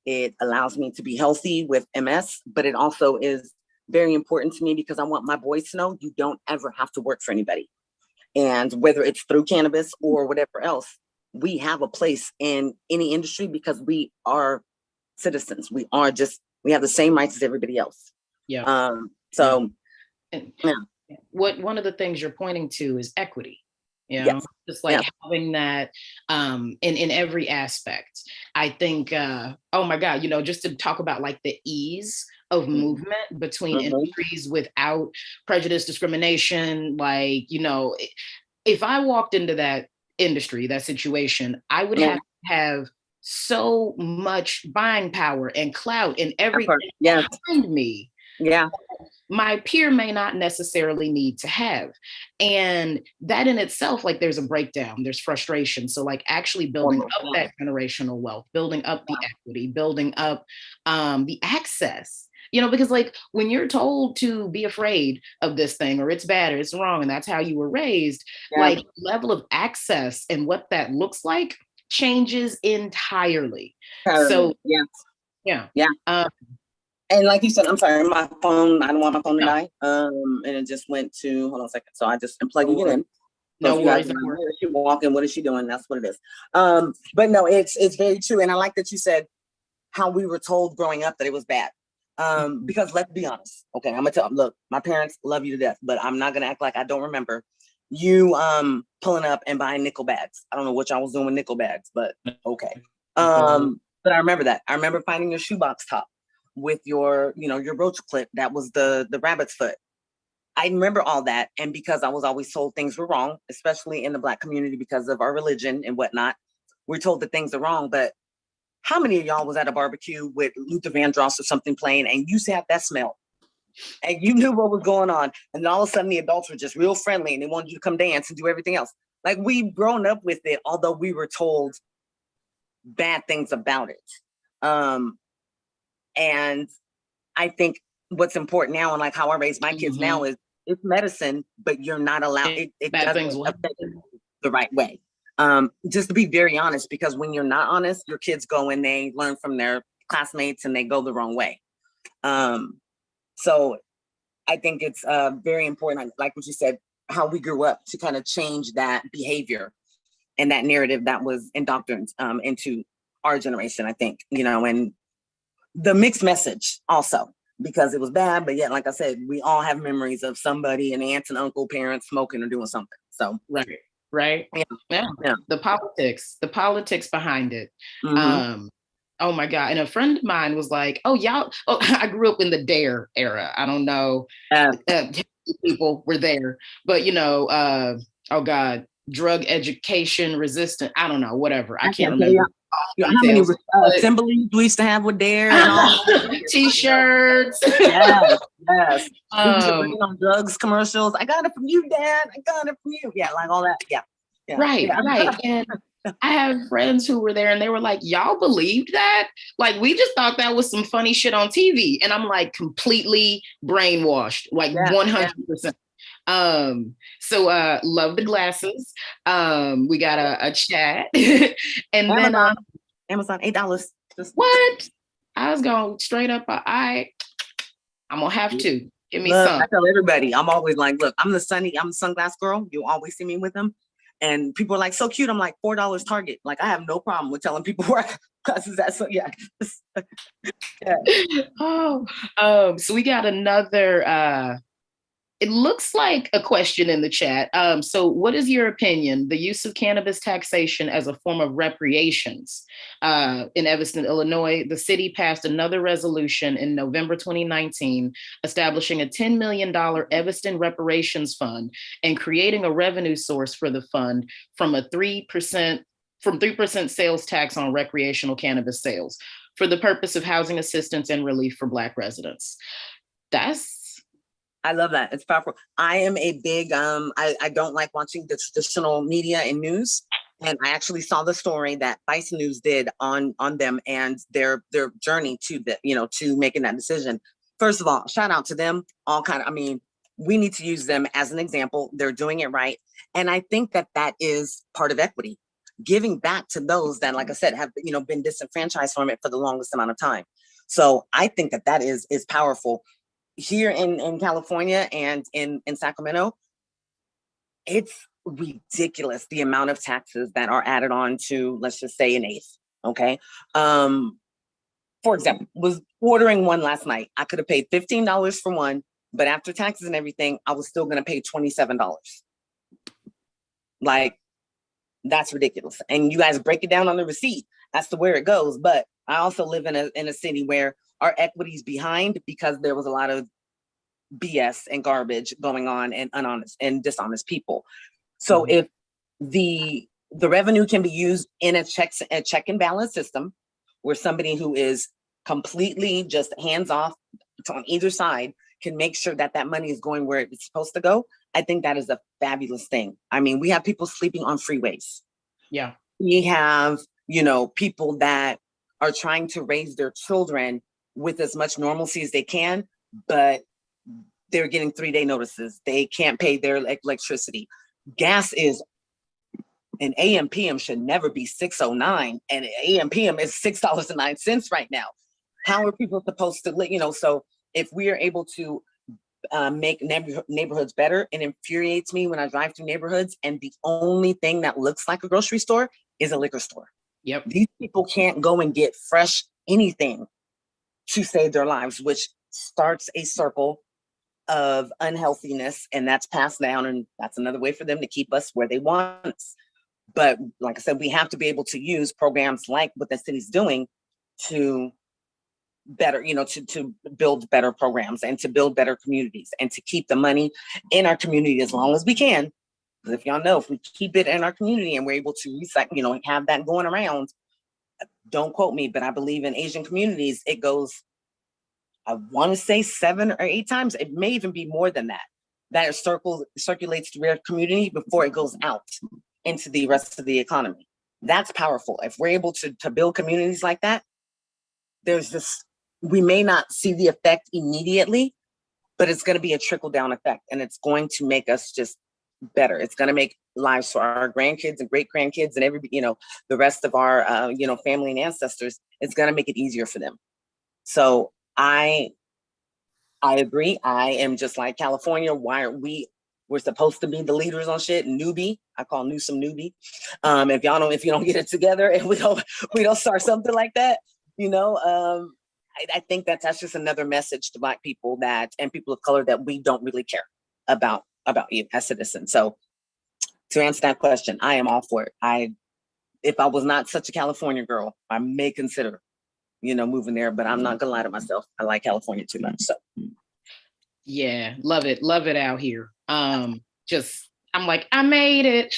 It allows me to be healthy with MS, but it also is very important to me because I want my boys to know you don't ever have to work for anybody. And whether it's through cannabis or whatever else, we have a place in any industry because we are citizens. We have the same rights as everybody else. Yeah. So and yeah. One of the things you're pointing to is equity. Yes. Just like having that in every aspect. I think, oh my God, just to talk about like the ease of movement between industries without prejudice, discrimination, like, if I walked into that industry, that situation, I would have so much buying power and clout and everything behind me. Yeah. My peer may not necessarily need to have. And that in itself, like, there's a breakdown, there's frustration. So like actually building up that generational wealth, building up the equity, building up the access, because like when you're told to be afraid of this thing or it's bad or it's wrong, and that's how you were raised, like level of access and what that looks like changes entirely. So yeah. And like you said, I'm sorry, my phone, I don't want my phone to die. And it just went to, hold on a second. So I just am plugging it in. No worries. Where is she walking? What is she doing? That's what it is. But no, it's very true. And I like that you said how we were told growing up that it was bad. Because let's be honest. Okay, I'm gonna look, my parents love you to death, but I'm not gonna act like I don't remember you pulling up and buying nickel bags. I don't know what y'all was doing with nickel bags, but okay. But I remember that. I remember finding your shoebox top with your, your roach clip that was the rabbit's foot. I remember all that. And because I was always told things were wrong, especially in the Black community because of our religion and whatnot, we're told that things are wrong. But how many of y'all was at a barbecue with Luther Vandross or something playing and you had that smell and you knew what was going on, and then all of a sudden the adults were just real friendly and they wanted you to come dance and do everything else? Like, we've grown up with it, although we were told bad things about it. And I think what's important now, and like how I raise my kids now, is it's medicine, but you're not allowed, it doesn't affect you the right way. Just to be very honest, because when you're not honest, your kids go and they learn from their classmates and they go the wrong way. So I think it's very important, like what you said, how we grew up to kind of change that behavior and that narrative that was indoctrinated into our generation, I think, and the mixed message also, because it was bad, but yet, like I said, we all have memories of somebody, an aunt and uncle, parents smoking or doing something. So right. Yeah. The politics behind it. Oh my God. And a friend of mine was like, I grew up in the DARE era. I don't know. People were there, but oh God, drug education resistant. I don't know, whatever. I can't remember. How many assemblies we used to have with DARE and all T-shirts. Yes. We used to bring on drugs commercials. I got it from you, Dad. I got it from you. Yeah, like all that. Yeah. Right. And I have friends who were there and they were like, y'all believed that? Like, we just thought that was some funny shit on TV. And I'm like completely brainwashed, like 100%. So love the glasses. We got a chat. And Amazon, then Amazon $8. What? I was going straight up. I'm gonna have to give me some. I tell everybody, I'm always like, look, I'm the sunglass girl. You'll always see me with them. And people are like, so cute. I'm like, $4 Target. Like, I have no problem with telling people where classes at. So yeah. Yeah. Oh, so we got another, it looks like a question in the chat. So what is your opinion, the use of cannabis taxation as a form of reparations? In Evanston, Illinois, the city passed another resolution in November 2019, establishing a $10 million Evanston reparations fund and creating a revenue source for the fund from a 3% sales tax on recreational cannabis sales for the purpose of housing assistance and relief for Black residents. I love that. It's powerful. I am a big, I don't like watching the traditional media and news. And I actually saw the story that Vice News did on them and their journey to to making that decision. First of all, shout out to them. We need to use them as an example. They're doing it right. And I think that is part of equity, giving back to those that, like I said, have been disenfranchised from it for the longest amount of time. So I think that is powerful. Here in California and in Sacramento, it's ridiculous the amount of taxes that are added on to, let's just say, an eighth. Okay. For example, was ordering one last night. I could have paid $15 for one, but after taxes and everything, I was still going to pay $27. Like, that's ridiculous. And you guys break it down on the receipt. That's the where it goes. But I also live in a city where our equity's behind because there was a lot of BS and garbage going on and unhonest and dishonest people. So if the revenue can be used in a check and balance system where somebody who is completely just hands off on either side can make sure that money is going where it's supposed to go, I think that is a fabulous thing. I mean, we have people sleeping on freeways. Yeah. We have, people that are trying to raise their children with as much normalcy as they can, but they're getting 3-day notices. They can't pay their electricity. Gas is, an AM PM should never be $6.09, and AM PM is $6.09 right now. How are people supposed to live? So if we are able to make neighborhoods better, it infuriates me when I drive through neighborhoods and the only thing that looks like a grocery store is a liquor store. Yep. These people can't go and get fresh anything to save their lives, which starts a circle of unhealthiness, and that's passed down, and that's another way for them to keep us where they want us. But like I said, we have to be able to use programs like what the city's doing to better, to build better programs and to build better communities and to keep the money in our community as long as we can. Because if y'all know, if we keep it in our community and we're able to recycle, have that going around, don't quote me, but I believe in Asian communities, it goes, I want to say 7 or 8 times. It may even be more than that. That it circulates through our community before it goes out into the rest of the economy. That's powerful. If we're able to build communities like that, we may not see the effect immediately, but it's going to be a trickle down effect, and it's going to make us just better. It's going to make lives for our grandkids and great grandkids and the rest of our, family and ancestors. It's going to make it easier for them. So I agree. I am just like California. Why are we're supposed to be the leaders on shit? Newbie. I call Newsom newbie. If you don't get it together and we don't start something like that, I think that's just another message to Black people and people of color that we don't really care about you as citizens. So to answer that question, I am all for it. If I was not such a California girl, I may consider, moving there, but I'm not gonna lie to myself. I like California too much. So yeah, love it out here. I'm like, I made it.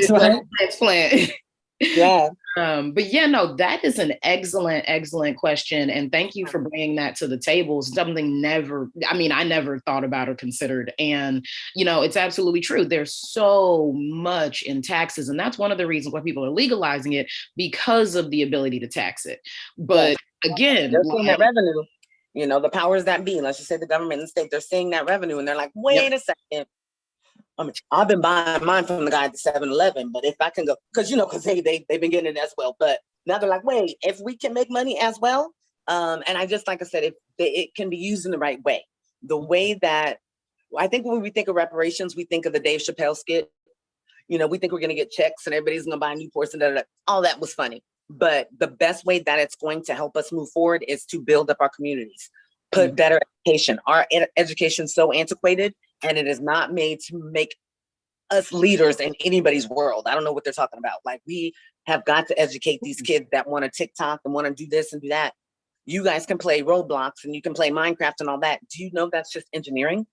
Right. Transplant. Yeah. But yeah, no, that is an excellent question. And thank you for bringing that to the table. Something I never thought about or considered. And, it's absolutely true. There's so much in taxes. And that's one of the reasons why people are legalizing it, because of the ability to tax it. But again, they're seeing that revenue, the powers that be, let's just say the government and the state, they're seeing that revenue and they're like, wait a second. I've been buying mine from the guy at the 7-Eleven, but if I can go, because they've been getting it as well. But now they're like, wait, if we can make money as well, and like I said, if it can be used in the right way, the way that I think when we think of reparations, we think of the Dave Chappelle skit we think we're going to get checks and everybody's going to buy Newports and all that was funny. But the best way that it's going to help us move forward is to build up our communities, put better education. Our education is so antiquated, and it is not made to make us leaders in anybody's world. I don't know what they're talking about. Like, we have got to educate these kids that want to TikTok and want to do this and do that. You guys can play Roblox and you can play Minecraft and all that. Do you know that's just engineering?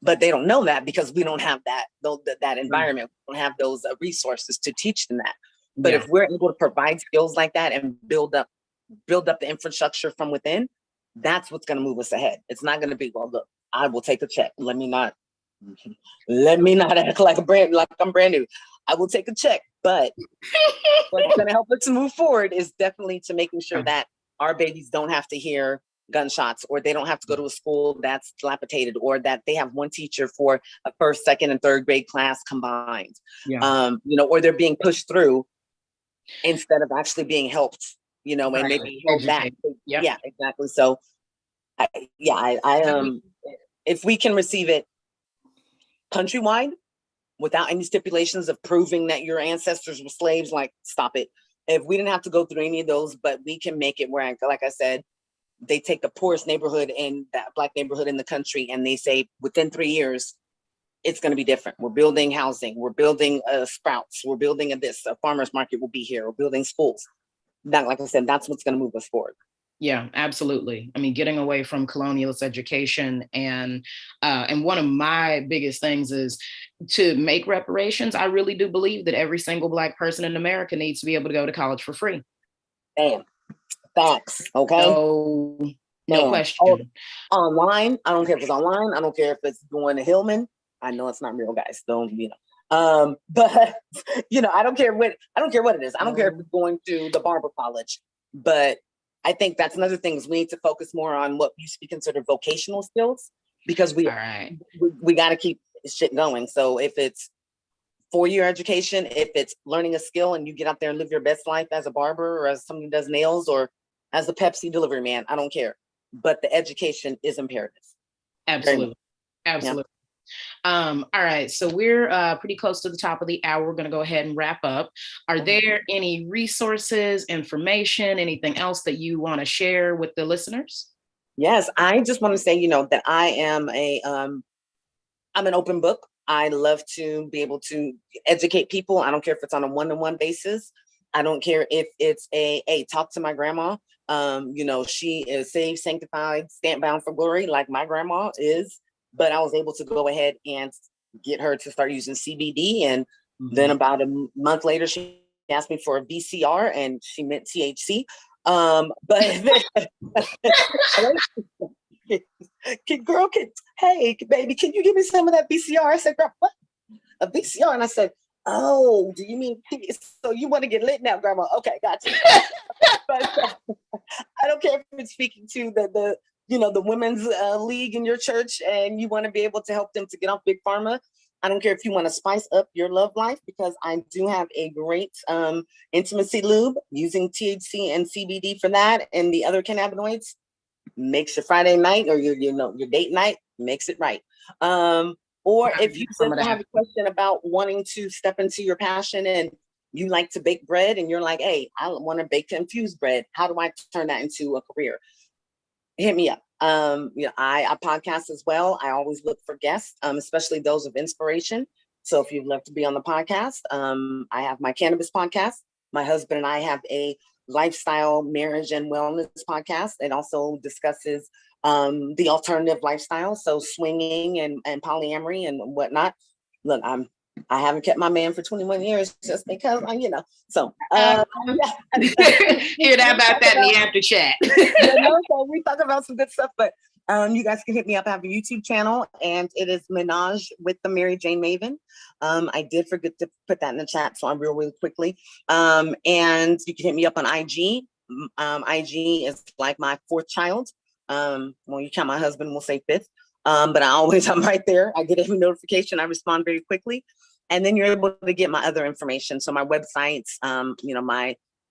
But they don't know that because we don't have that environment. We don't have those resources to teach them that. But if we're able to provide skills like that and build up the infrastructure from within, that's what's going to move us ahead. It's not going to be, well, look, I will take a check. Let me not act like I'm brand new. I will take a check. But what's going to help us move forward is definitely to making sure that our babies don't have to hear gunshots, or they don't have to go to a school that's dilapidated, or that they have one teacher for a first, second, and third grade class combined. Or they're being pushed through instead of actually being helped, and maybe help back. Yeah, exactly. So if we can receive it countrywide without any stipulations of proving that your ancestors were slaves, like, stop it. If we didn't have to go through any of those, but we can make it where, like I said, they take the poorest neighborhood in that Black neighborhood in the country, and they say within 3 years, it's going to be different. We're building housing. We're building Sprouts. We're building a farmer's market will be here. We're building schools. That, like I said, that's what's going to move us forward. Yeah, absolutely. I mean, getting away from colonialist education, and one of my biggest things is to make reparations. I really do believe that every single Black person in America needs to be able to go to college for free. Damn. Facts. Okay. No question. Online. I don't care if it's online. I don't care if it's going to Hillman. I know it's not real, guys. But I don't care what it is. I don't care if it's going to the barber college. But I think that's another thing, is we need to focus more on what used to be considered vocational skills, because we got to keep shit going. So if it's 4-year education, if it's learning a skill and you get out there and live your best life as a barber, or as somebody who does nails, or as a Pepsi delivery man, I don't care. But the education is imperative. Absolutely. Absolutely. All right. So we're pretty close to the top of the hour. We're going to go ahead and wrap up. Are there any resources, information, anything else that you want to share with the listeners? Yes. I just want to say, that I am I'm an open book. I love to be able to educate people. I don't care if it's on a one-to-one basis. I don't care if it's talk to my grandma. She is saved, sanctified, stamped bound for glory, like my grandma is. But I was able to go ahead and get her to start using CBD. And then about a month later, she asked me for a VCR, and she meant THC. Hey, baby, can you give me some of that VCR? I said, girl, what? A VCR? And I said, oh, do you mean, so you want to get lit now, grandma? Okay, gotcha. But I don't care if it's speaking to the women's league in your church, and you want to be able to help them to get off big pharma. I don't care if you want to spice up your love life, because I do have a great intimacy lube using THC and CBD for that, and the other cannabinoids. Makes your Friday night, or your date night, makes it right. Or if you just have a question about wanting to step into your passion, and you like to bake bread, and you're like, hey, I want to bake infused bread. How do I turn that into a career? Hit me up. I podcast as well. I always look for guests, especially those of inspiration. So if you'd love to be on the podcast, I have my cannabis podcast. My husband and I have a lifestyle, marriage, and wellness podcast. It also discusses the alternative lifestyle, so swinging and polyamory and whatnot. Look, I haven't kept my man for 21 years just because So hear that about that in the after chat. So we talk about some good stuff, but you guys can hit me up. I have a YouTube channel, and it is Menage with the MariJayne Maven. I did forget to put that in the chat, so I'm really quickly. And you can hit me up on IG. IG is like my fourth child. Well, you count my husband, we'll say fifth. But I'm right there. I get every notification. I respond very quickly. And then you're able to get my other information. So my websites,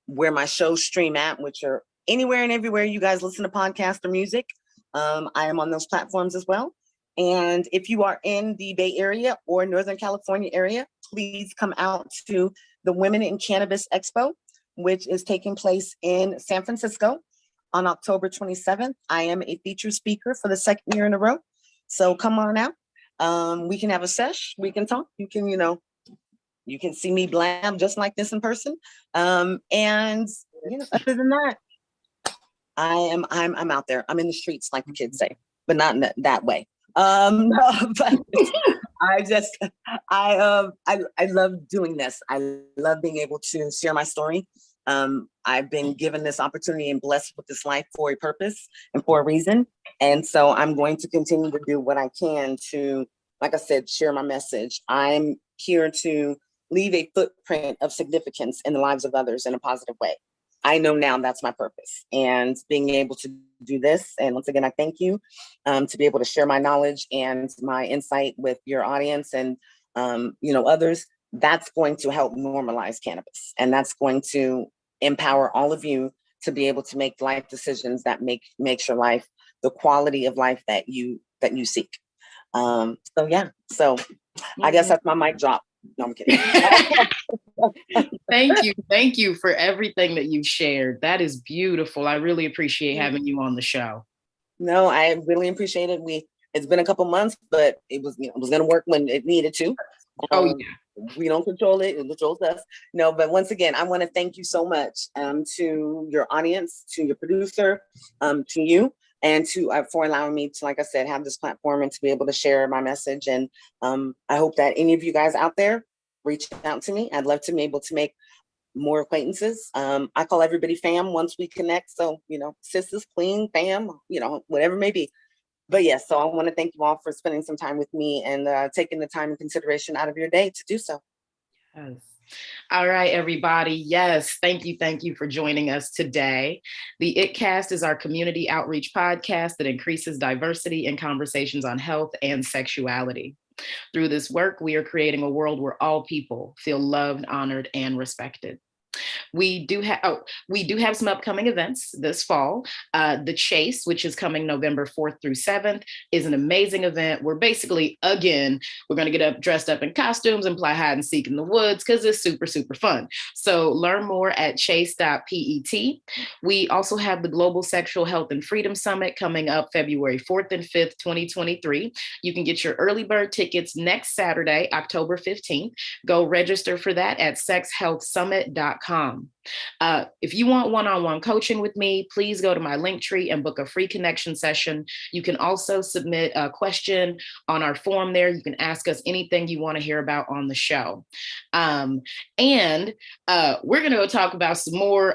where my shows stream at, which are anywhere and everywhere you guys listen to podcasts or music. I am on those platforms as well. And if you are in the Bay Area or Northern California area, please come out to the Women in Cannabis Expo, which is taking place in San Francisco on October 27th. I am a featured speaker for the second year in a row. So come on out. We can have a sesh. We can talk. You can, you can see me blab just like this in person. And other than that, I'm out there. I'm in the streets, like the kids say, but not in that way. But I love doing this. I love being able to share my story. I've been given this opportunity and blessed with this life for a purpose and for a reason. And so I'm going to continue to do what I can to, like I said, share my message. I'm here to leave a footprint of significance in the lives of others in a positive way. I know now that's my purpose, and being able to do this. And once again, I thank you to be able to share my knowledge and my insight with your audience and, others. That's going to help normalize cannabis, and that's going to empower all of you to be able to make life decisions that makes your life the quality of life that you seek. So I guess that's my mic drop. No, I'm kidding. Thank you for everything that you've shared. That is beautiful. I really appreciate having you on the show. No, I really appreciate it. It's been a couple months, but it was going to work when it needed to. We don't control it; it controls us. No, but once again, I want to thank you so much to your audience, to your producer, to you, and for allowing me to, like I said, have this platform and to be able to share my message. And I hope that any of you guys out there reach out to me. I'd love to be able to make more acquaintances. I call everybody fam once we connect. So, sisters, queen, fam, whatever it may be. But yes, so I want to thank you all for spending some time with me and taking the time and consideration out of your day to do so. Yes. All right, everybody. Yes, thank you for joining us today. The ItCast is our community outreach podcast that increases diversity in conversations on health and sexuality. Through this work, we are creating a world where all people feel loved, honored, and respected. We do have some upcoming events this fall. The Chase, which is coming November 4th through 7th, is an amazing event where basically, again, we're going to get dressed up in costumes and play hide and seek in the woods because it's super, super fun. So learn more at chase.pet. We also have the Global Sexual Health and Freedom Summit coming up February 4th and 5th, 2023. You can get your early bird tickets next Saturday, October 15th. Go register for that at sexhealthsummit.com. If you want one-on-one coaching with me, please go to my Linktree and book a free connection session. You can also submit a question on our form there. You can ask us anything you want to hear about on the show. And we're going to go talk about some more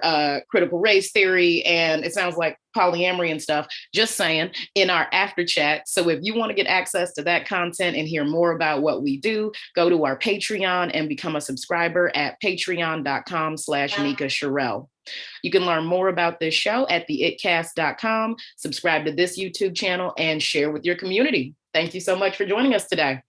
critical race theory, and it sounds like polyamory and stuff, just saying, in our after chat. So if you want to get access to that content and hear more about what we do, go to our Patreon and become a subscriber at patreon.com/Nika Sherrill. You can learn more about this show at theitcast.com, subscribe to this YouTube channel, and share with your community. Thank you so much for joining us today.